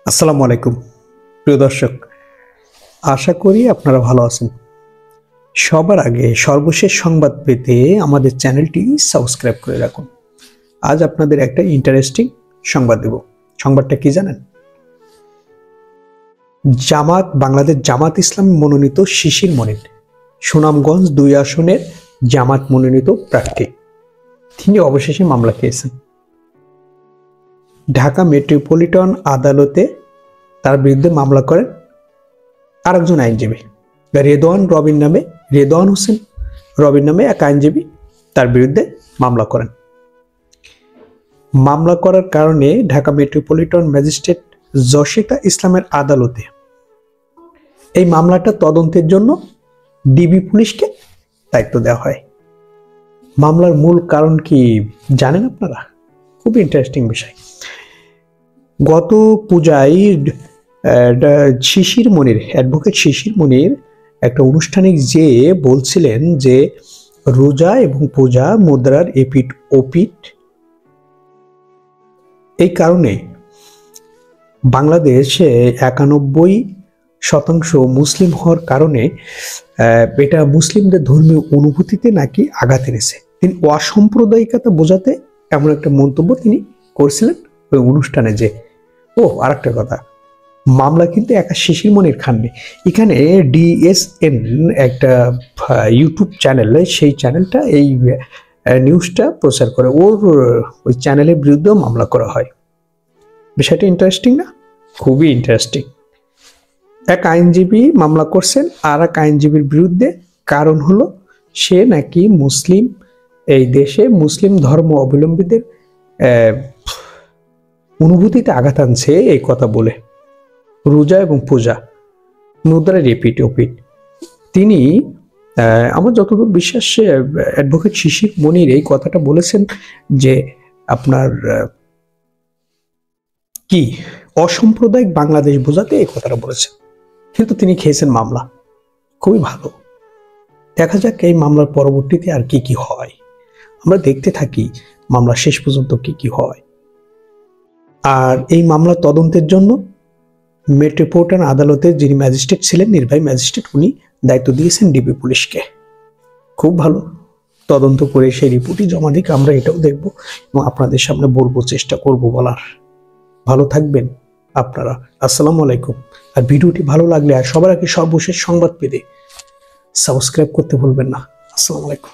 আসসালামু আলাইকুম প্রিয় দর্শক, আশা করি আপনারা ভালো আছেন। সবার আগে সর্বশেষ সংবাদ পেতে আমাদের চ্যানেলটি সাবস্ক্রাইব করে রাখুন। আজ আপনাদের একটা ইন্টারেস্টিং সংবাদ দেব। সংবাদটা কি জানেন? বাংলাদেশ জামাত ইসলাম মনোনীত শিশির মনির সুনামগঞ্জ 2 আসনের জামাত মনোনীত প্রার্থী, তিনি অবশেষে মামলা খেয়েছেন। ঢাকা মেট্রোপলিটন আদালতে তার বিরুদ্ধে মামলা করেন আরেকজন আইনজীবী, রেদওয়ান হোসেন রবিন নামে এক আইনজীবী তার বিরুদ্ধে মামলা করেন। মামলা করার কারণে ঢাকা মেট্রোপলিটন ম্যাজিস্ট্রেট জশিতা ইসলামের আদালতে এই মামলাটা তদন্তের জন্য ডিবি পুলিশকে দায়িত্ব দেওয়া হয়। মামলার মূল কারণ কি জানেন আপনারা? খুব ইন্টারেস্টিং বিষয়। গত পূজায় অ্যাডভোকেট শিশির মনির একটা অনুষ্ঠানে যে বলছিলেন যে রোজা এবং পূজা মুদ্রার এপিঠ ওপিঠ, এই কারণে বাংলাদেশে 91% মুসলিম হওয়ার কারণে এটা মুসলিমদের ধর্মীয় অনুভূতিতে নাকি আঘাত এনেছে। তিনি অসাম্প্রদায়িকতা বোঝাতে এমন একটা মন্তব্য তিনি করছিলেন ওই অনুষ্ঠানে। যে আর একটা কথা, মামলা কিন্তু একা শিশির মনির খাননি, এখানে ডিএসএন একটা ইউটিউব চ্যানেল, সেই চ্যানেলটা এই নিউজটা প্রচার করে, ওই চ্যানেলের বিরুদ্ধেও মামলা করা হয়। বিষয়টা ইন্টারেস্টিং না? খুবই ইন্টারেস্টিং। এক আইনজীবী মামলা করছেন আর এক আইনজীবীর বিরুদ্ধে, কারণ হলো সে নাকি এই দেশে মুসলিম ধর্ম অবলম্বীদের অনুভূতিতে আঘাত আনছে এই কথা বলে। রোজা এবং পূজা মুদ্রার এপিঠ ওপিঠ, তিনি আমার যতদূর বিশ্বাস অ্যাডভোকেট শিশির মনির এই কথাটা বলেছেন যে আপনার কি অসাম্প্রদায়িক বাংলাদেশ বোঝাতে এই কথাটা বলেছেন, কিন্তু তিনি খেয়েছেন মামলা। খুবই ভালো, দেখা যাক এই মামলার পরবর্তীতে আর কি কি হয়। আমরা দেখতে থাকি মামলা শেষ পর্যন্ত কি কি হয়। আর এই মামলা তদন্তের জন্য মেট্রোপলিটন আদালতের যিনি ম্যাজিস্ট্রেট ছিলেন, নির্বাহী ম্যাজিস্ট্রেট, উনি দায়িত্ব দিয়েছেন ডিবি পুলিশকে। খুব ভালো, তদন্ত করে সেই রিপোর্টই জমা দিক, আমরা এটাও দেখব এবং আপনাদের সামনে বলবো, চেষ্টা করব বলার। ভালো থাকবেন আপনারা। আসসালামু আলাইকুম। আর ভিডিওটি ভালো লাগলে আর সবার আগে সর্বশেষ সংবাদ পেতে সাবস্ক্রাইব করতে ভুলবেন না। আসসালামু আলাইকুম।